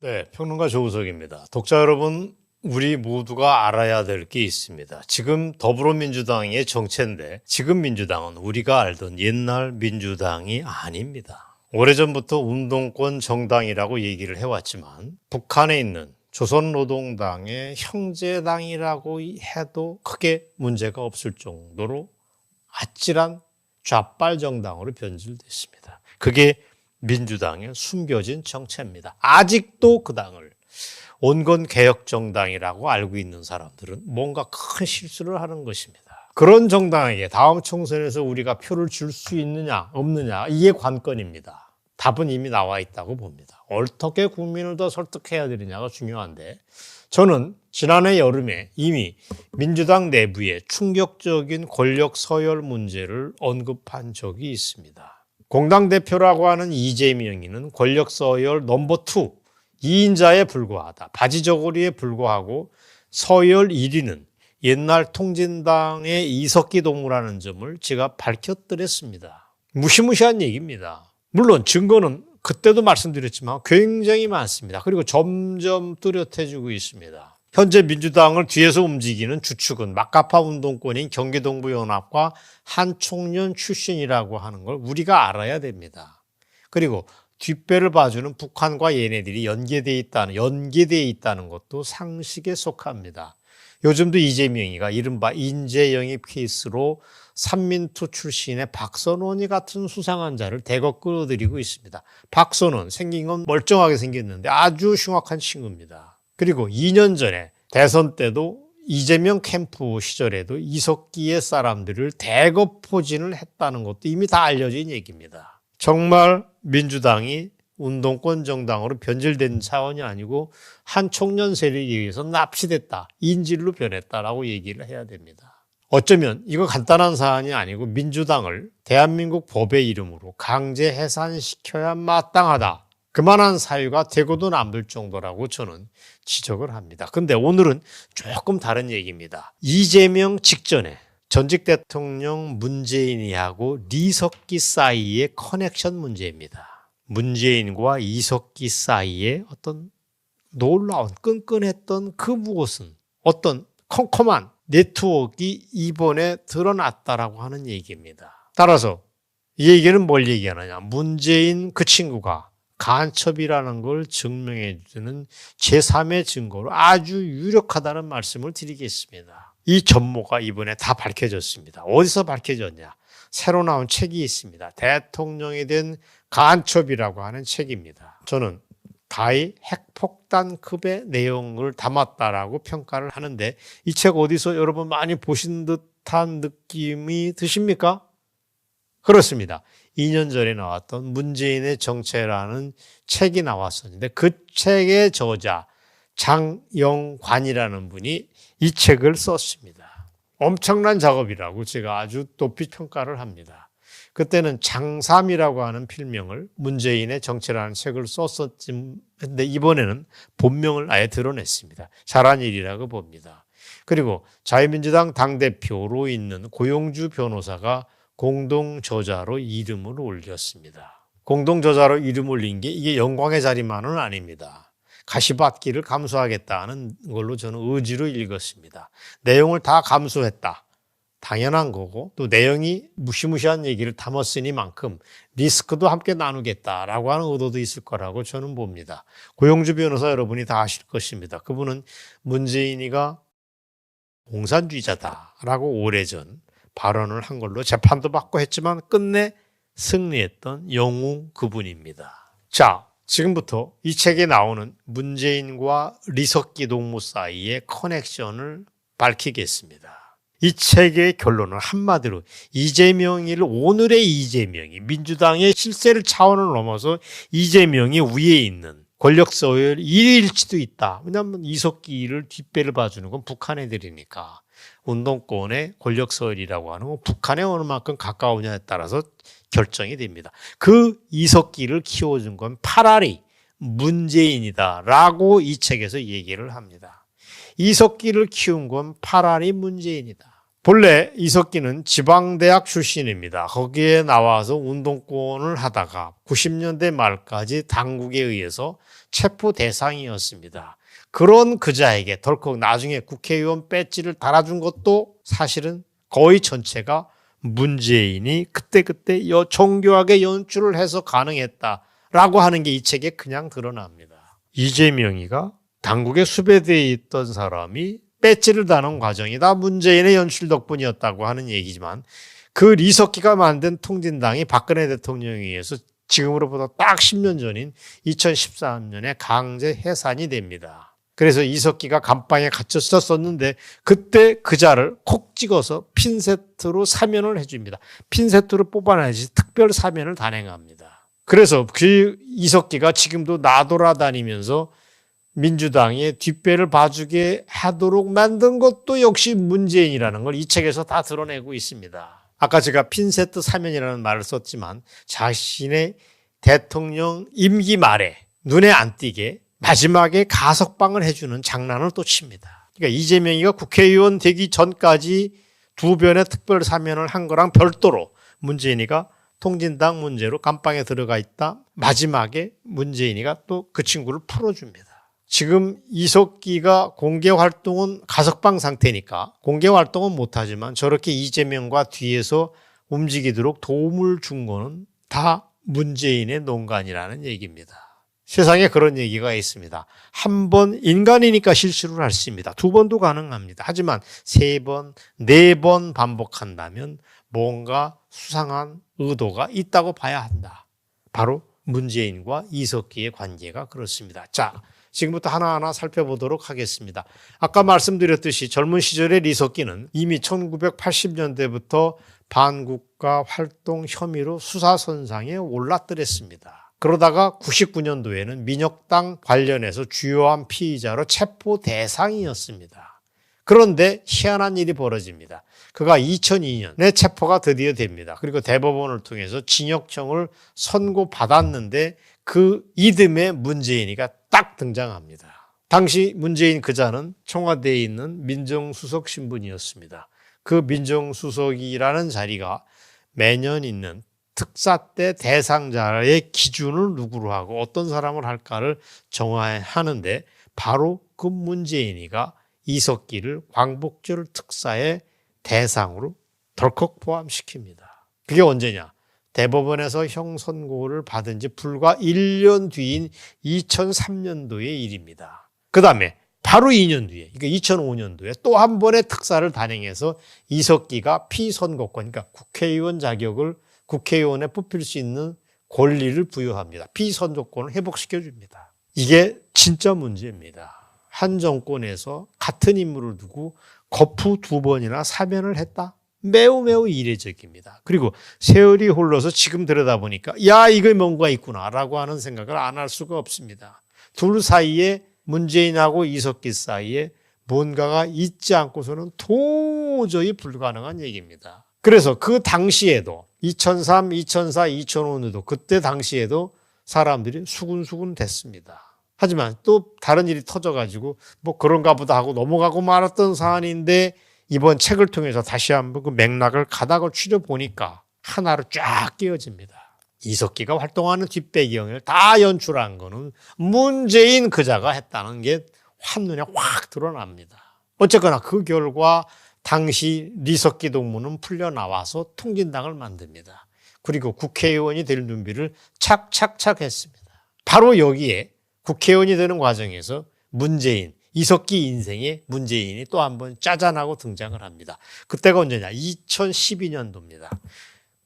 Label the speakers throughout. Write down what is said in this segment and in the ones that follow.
Speaker 1: 네, 평론가 조우석입니다. 독자 여러분, 우리 모두가 알아야 될 게 있습니다. 지금 더불어민주당의 정체인데 지금 민주당은 우리가 알던 옛날 민주당이 아닙니다. 오래전부터 운동권 정당이라고 얘기를 해왔지만 북한에 있는 조선노동당의 형제당이라고 해도 크게 문제가 없을 정도로 아찔한 좌빨 정당으로 변질됐습니다. 그게 민주당의 숨겨진 정체입니다. 아직도 그 당을 온건 개혁정당이라고 알고 있는 사람들은 뭔가 큰 실수를 하는 것입니다. 그런 정당에게 다음 총선에서 우리가 표를 줄 수 있느냐 없느냐 이게 관건입니다. 답은 이미 나와 있다고 봅니다. 어떻게 국민을 더 설득해야 되느냐가 중요한데 저는 지난해 여름에 이미 민주당 내부의 충격적인 권력 서열 문제를 언급한 적이 있습니다. 공당 대표라고 하는 이재명이는 권력 서열 넘버 2, 2인자에 불과하다. 바지저고리에 불과하고 서열 1위는 옛날 통진당의 이석기 동무라는 점을 제가 밝혔더랬습니다. 무시무시한 얘기입니다. 물론 증거는 그때도 말씀드렸지만 굉장히 많습니다. 그리고 점점 뚜렷해지고 있습니다. 현재 민주당을 뒤에서 움직이는 주축은 막가파 운동권인 경기동부연합과 한총련 출신이라고 하는 걸 우리가 알아야 됩니다. 그리고 뒷배를 봐주는 북한과 얘네들이 연계되어 있다는 것도 상식에 속합니다. 요즘도 이재명이가 이른바 인재영입 케이스로 삼민투 출신의 박선원이 같은 수상한 자를 대거 끌어들이고 있습니다. 박선원 생긴 건 멀쩡하게 생겼는데 아주 흉악한 친구입니다. 그리고 2년 전에 대선 때도 이재명 캠프 시절에도 이석기의 사람들을 대거 포진을 했다는 것도 이미 다 알려진 얘기입니다. 정말 민주당이 운동권 정당으로 변질된 차원이 아니고 한 청년 세력에 의해서 납치됐다, 인질로 변했다라고 얘기를 해야 됩니다. 어쩌면 이거 간단한 사안이 아니고 민주당을 대한민국 법의 이름으로 강제 해산시켜야 마땅하다. 그만한 사유가 되고도 남을 정도라고 저는 지적을 합니다. 근데 오늘은 조금 다른 얘기입니다. 이재명 직전에 전직 대통령 문재인이하고 리석기 사이의 커넥션 문제입니다. 문재인과 이석기 사이에 어떤 놀라운 끈끈했던 그 무엇은 어떤 컴컴한 네트워크가 이번에 드러났다라고 하는 얘기입니다. 따라서 이 얘기는 뭘 얘기하느냐. 문재인 그 친구가 간첩이라는 걸 증명해 주는 제3의 증거로 아주 유력하다는 말씀을 드리겠습니다. 이 전모가 이번에 다 밝혀졌습니다. 어디서 밝혀졌냐? 새로 나온 책이 있습니다. 대통령이 된 간첩이라고 하는 책입니다. 저는 가히 핵폭탄급의 내용을 담았다라고 평가를 하는데 이 책 어디서 여러분 많이 보신 듯한 느낌이 드십니까? 그렇습니다. 2년 전에 나왔던 문재인의 정체라는 책이 나왔었는데 그 책의 저자 장영관이라는 분이 이 책을 썼습니다. 엄청난 작업이라고 제가 아주 높이 평가를 합니다. 그때는 장삼이라고 하는 필명을 문재인의 정체라는 책을 썼었는데 이번에는 본명을 아예 드러냈습니다. 잘한 일이라고 봅니다. 그리고 자유민주당 당대표로 있는 고용주 변호사가 공동저자로 이름을 올렸습니다. 공동저자로 이름 올린 게 이게 영광의 자리만은 아닙니다. 가시밭길을 감수하겠다는 걸로 저는 의지로 읽었습니다. 내용을 다 감수했다. 당연한 거고 또 내용이 무시무시한 얘기를 담았으니만큼 리스크도 함께 나누겠다라고 하는 의도도 있을 거라고 저는 봅니다. 고용주 변호사 여러분이 다 아실 것입니다. 그분은 문재인이가 공산주의자다라고 오래전 발언을 한 걸로 재판도 받고 했지만 끝내 승리했던 영웅 그분입니다. 자, 지금부터 이 책에 나오는 문재인과 리석기 동무 사이의 커넥션을 밝히겠습니다. 이 책의 결론은 한마디로 오늘의 이재명이 민주당의 실세를 차원을 넘어서 이재명이 위에 있는 권력 서열 1위일지도 있다. 왜냐하면 이석기를 뒷배를 봐주는 건 북한 애들이니까. 운동권의 권력 서열이라고 하는 건 북한에 어느 만큼 가까우냐에 따라서 결정이 됩니다. 그 이석기를 키워준 건 파라리 문재인이다라고 이 책에서 얘기를 합니다. 이석기를 키운 건 파라리 문재인이다. 본래 이석기는 지방대학 출신입니다. 거기에 나와서 운동권을 하다가 90년대 말까지 당국에 의해서 체포 대상이었습니다. 그런 그자에게 덜컥 나중에 국회의원 배지를 달아준 것도 사실은 거의 전체가 문재인이 그때그때 정교하게 연출을 해서 가능했다라고 하는 게 이 책에 그냥 드러납니다. 이재명이가 당국에 수배되어 있던 사람이 배지를 다는 과정이 다 문재인의 연출 덕분이었다고 하는 얘기지만 그 리석기가 만든 통진당이 박근혜 대통령에 의해서 지금으로부터 딱 10년 전인 2013년에 강제 해산이 됩니다. 그래서 이석기가 감방에 갇혔었는데 그때 그자를 콕 찍어서 핀세트로 사면을 해줍니다. 핀세트로 뽑아내지 특별 사면을 단행합니다. 그래서 그 이석기가 지금도 나돌아다니면서 민주당의 뒷배를 봐주게 하도록 만든 것도 역시 문재인이라는 걸 이 책에서 다 드러내고 있습니다. 아까 제가 핀세트 사면이라는 말을 썼지만 자신의 대통령 임기 말에 눈에 안 띄게 마지막에 가석방을 해주는 장난을 또 칩니다. 그러니까 이재명이가 국회의원 되기 전까지 두 번의 특별 사면을 한 거랑 별도로 문재인이가 통진당 문제로 감방에 들어가 있다. 마지막에 문재인이가 또 그 친구를 풀어줍니다. 지금 이석기가 공개활동은 가석방 상태니까 공개활동은 못하지만 저렇게 이재명과 뒤에서 움직이도록 도움을 준 거는 다 문재인의 농간이라는 얘기입니다. 세상에 그런 얘기가 있습니다. 한 번 인간이니까 실수를 할 수 있습니다. 두 번도 가능합니다. 하지만 세 번, 네 번 반복한다면 뭔가 수상한 의도가 있다고 봐야 한다. 바로 문재인과 이석기의 관계가 그렇습니다. 자, 지금부터 하나하나 살펴보도록 하겠습니다. 아까 말씀드렸듯이 젊은 시절의 리석기는 이미 1980년대부터 반국가 활동 혐의로 수사선상에 올라뜨렸습니다. 그러다가 99년도에는 민혁당 관련해서 주요한 피의자로 체포 대상이었습니다. 그런데 희한한 일이 벌어집니다. 그가 2002년에 체포가 드디어 됩니다. 그리고 대법원을 통해서 징역형을 선고받았는데 그 이듬해 문재인이가 딱 등장합니다. 당시 문재인 그자는 청와대에 있는 민정수석 신분이었습니다. 그 민정수석이라는 자리가 매년 있는 특사 때 대상자의 기준을 누구로 하고 어떤 사람을 할까를 정하는데 바로 그 문재인이가 이석기를 광복절 특사의 대상으로 덜컥 포함시킵니다. 그게 언제냐? 대법원에서 형 선고를 받은 지 불과 1년 뒤인 2003년도의 일입니다. 그 다음에 바로 2년 뒤에, 그러니까 2005년도에 또 한 번의 특사를 단행해서 이석기가 피선거권, 그러니까 국회의원 자격을 국회의원에 뽑힐 수 있는 권리를 부여합니다. 피선거권을 회복시켜줍니다. 이게 진짜 문제입니다. 한 정권에서 같은 인물을 두고 거푸 두 번이나 사면을 했다? 매우 매우 이례적입니다. 그리고 세월이 흘러서 지금 들여다보니까 야, 이거 뭔가 있구나라고 하는 생각을 안 할 수가 없습니다. 둘 사이에 문재인하고 이석기 사이에 뭔가가 있지 않고서는 도저히 불가능한 얘기입니다. 그래서 그 당시에도 2003, 2004, 2005년도 그때 당시에도 사람들이 수군수군 됐습니다. 하지만 또 다른 일이 터져가지고 뭐 그런가 보다 하고 넘어가고 말았던 사안인데 이번 책을 통해서 다시 한번 그 맥락을 가닥을 추려보니까 하나로 쫙 끼어집니다. 이석기가 활동하는 뒷배경을 다 연출한 거는 문재인 그자가 했다는 게 한눈에 확 드러납니다. 어쨌거나 그 결과 당시 리석기 동무는 풀려나와서 통진당을 만듭니다. 그리고 국회의원이 될 준비를 착착착 했습니다. 바로 여기에 국회의원이 되는 과정에서 문재인, 이석기 인생에 문재인이 또 한 번 짜잔하고 등장을 합니다. 그때가 언제냐? 2012년도입니다.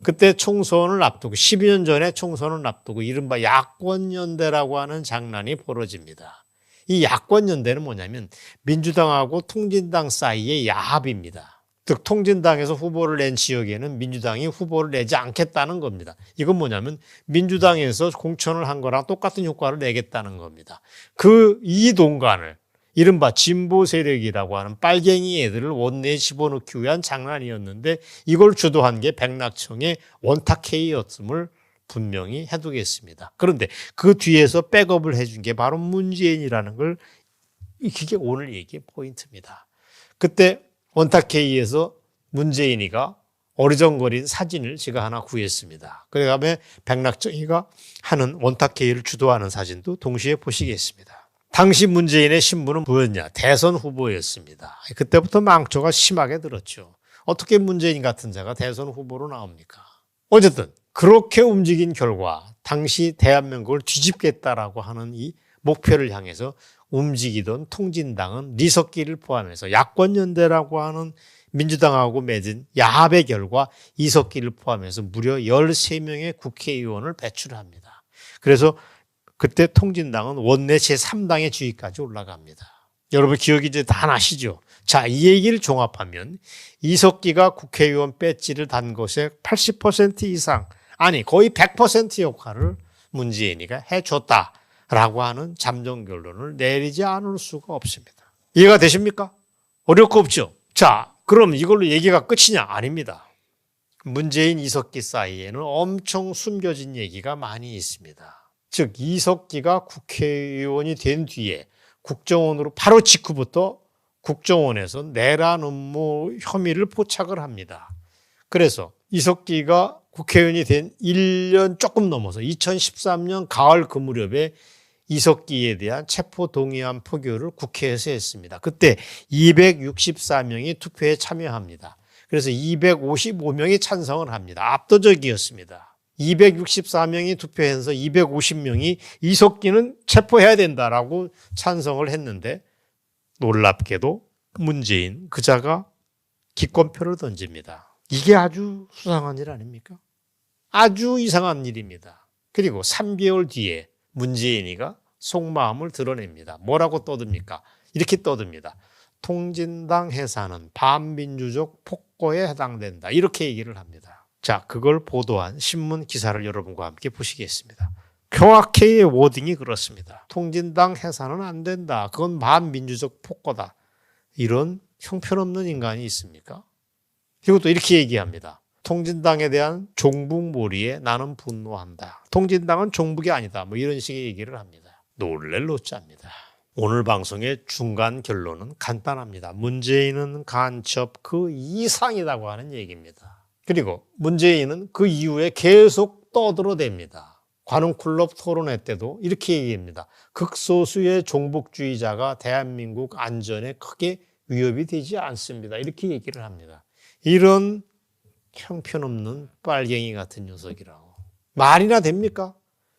Speaker 1: 그때 총선을 앞두고 12년 전에 총선을 앞두고 이른바 야권연대라고 하는 장난이 벌어집니다. 이 야권연대는 뭐냐면 민주당하고 통진당 사이의 야합입니다. 즉 통진당에서 후보를 낸 지역에는 민주당이 후보를 내지 않겠다는 겁니다. 이건 뭐냐면 민주당에서 공천을 한 거랑 똑같은 효과를 내겠다는 겁니다. 이 동간을 이른바 진보 세력이라고 하는 빨갱이 애들을 원내에 집어넣기 위한 장난이었는데 이걸 주도한 게 백낙청의 원탁회의였음을 분명히 해두겠습니다. 그런데 그 뒤에서 백업을 해준 게 바로 문재인이라는 걸, 이게 오늘 얘기의 포인트입니다. 그때 원탁회의에서 문재인이가 어리정거린 사진을 제가 하나 구했습니다. 그 다음에 백낙정이가 하는 원탁회의를 주도하는 사진도 동시에 보시겠습니다. 당시 문재인의 신분은 뭐였냐? 대선 후보였습니다. 그때부터 망초가 심하게 들었죠. 어떻게 문재인 같은 자가 대선 후보로 나옵니까? 어쨌든 그렇게 움직인 결과 당시 대한민국을 뒤집겠다라고 하는 이 목표를 향해서 움직이던 통진당은 리석기를 포함해서 야권연대라고 하는 민주당하고 맺은 야합의 결과 이석기를 포함해서 무려 13명의 국회의원을 배출합니다. 그래서 그때 통진당은 원내 제3당의 지위까지 올라갑니다. 여러분 기억이 이제 다 나시죠? 자, 이 얘기를 종합하면 이석기가 국회의원 배지를 단 것의 80% 이상, 아니 거의 100% 역할을 문재인이가 해줬다라고 하는 잠정 결론을 내리지 않을 수가 없습니다. 이해가 되십니까? 어려울 거 없죠? 자, 그럼 이걸로 얘기가 끝이냐? 아닙니다. 문재인, 이석기 사이에는 엄청 숨겨진 얘기가 많이 있습니다. 즉 이석기가 국회의원이 된 뒤에 국정원으로 바로 직후부터 국정원에서 내란 음모 혐의를 포착을 합니다. 그래서 이석기가 국회의원이 된 1년 조금 넘어서 2013년 가을 그 무렵에 이석기에 대한 체포동의안 표결을 국회에서 했습니다. 그때 264명이 투표에 참여합니다. 그래서 255명이 찬성을 합니다. 압도적이었습니다. 264명이 투표해서 250명이 이석기는 체포해야 된다라고 찬성을 했는데 놀랍게도 문재인 그자가 기권표를 던집니다. 이게 아주 수상한 일 아닙니까? 아주 이상한 일입니다. 그리고 3개월 뒤에 문재인이가 속마음을 드러냅니다. 뭐라고 떠듭니까? 이렇게 떠듭니다. 통진당 해산은 반민주적 폭거에 해당된다. 이렇게 얘기를 합니다. 자, 그걸 보도한 신문 기사를 여러분과 함께 보시겠습니다. 정확히 워딩이 그렇습니다. 통진당 해산은 안 된다. 그건 반민주적 폭거다. 이런 형편없는 인간이 있습니까? 그리고 또 이렇게 얘기합니다. 통진당에 대한 종북몰이에 나는 분노한다. 통진당은 종북이 아니다. 뭐 이런 식의 얘기를 합니다. 놀랄 노자입니다. 오늘 방송의 중간 결론은 간단합니다. 문재인은 간첩 그 이상이라고 하는 얘기입니다. 그리고 문재인은 그 이후에 계속 떠들어댑니다. 관훈클럽 토론회 때도 이렇게 얘기합니다. 극소수의 종북주의자가 대한민국 안전에 크게 위협이 되지 않습니다. 이렇게 얘기를 합니다. 이런 형편없는 빨갱이 같은 녀석이라고. 말이나 됩니까?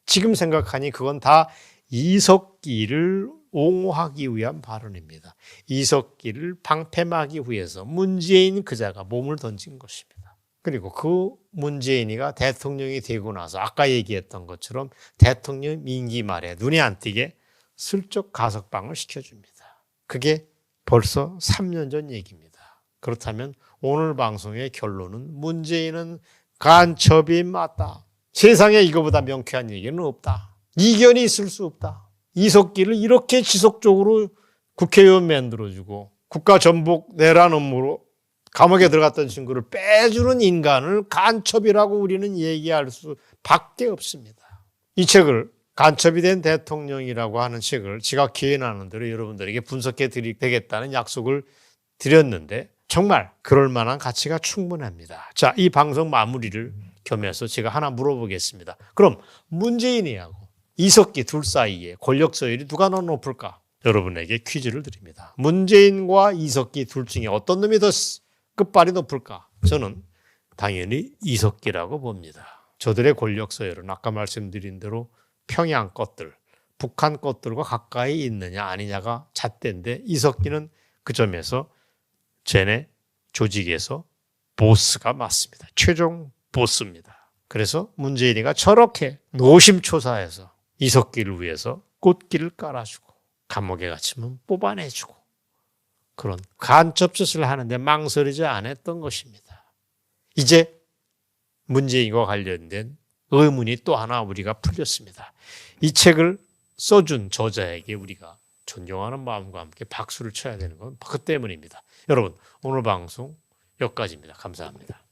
Speaker 1: 지금 생각하니 그건 다 이석기를 옹호하기 위한 발언입니다. 이석기를 방패막이 위해서 문재인 그자가 몸을 던진 것입니다. 그리고 그 문재인이가 대통령이 되고 나서 아까 얘기했던 것처럼 대통령 임기 말에 눈에 안 띄게 슬쩍 가석방을 시켜줍니다. 그게 벌써 3년 전 얘기입니다. 그렇다면 오늘 방송의 결론은 문재인은 간첩이 맞다. 세상에 이거보다 명쾌한 얘기는 없다. 이견이 있을 수 없다. 이석기를 이렇게 지속적으로 국회의원 만들어주고 국가전복 내란 업무로 감옥에 들어갔던 친구를 빼주는 인간을 간첩이라고 우리는 얘기할 수밖에 없습니다. 이 책을 간첩이 된 대통령이라고 하는 책을 제가 기회 나는 대로 여러분들에게 분석해 드릴 되겠다는 약속을 드렸는데 정말 그럴 만한 가치가 충분합니다. 자, 이 방송 마무리를 겸해서 제가 하나 물어보겠습니다. 그럼 문재인이하고 이석기 둘 사이에 권력 서열이 누가 더 높을까? 여러분에게 퀴즈를 드립니다. 문재인과 이석기 둘 중에 어떤 놈이 더 끝발이 높을까? 저는 당연히 이석기라고 봅니다. 저들의 권력 서열은 아까 말씀드린 대로 평양 것들, 북한 것들과 가까이 있느냐 아니냐가 잣대인데 이석기는 그 점에서 쟤네 조직에서 보스가 맞습니다. 최종 보스입니다. 그래서 문재인이가 저렇게 노심초사해서 이석기를 위해서 꽃길을 깔아주고 감옥에 갇히면 뽑아내주고 그런 간첩짓을 하는데 망설이지 않았던 것입니다. 이제 문재인과 관련된 의문이 또 하나 우리가 풀렸습니다. 이 책을 써준 저자에게 우리가 존경하는 마음과 함께 박수를 쳐야 되는 건 그 때문입니다. 여러분, 오늘 방송 여기까지입니다. 감사합니다.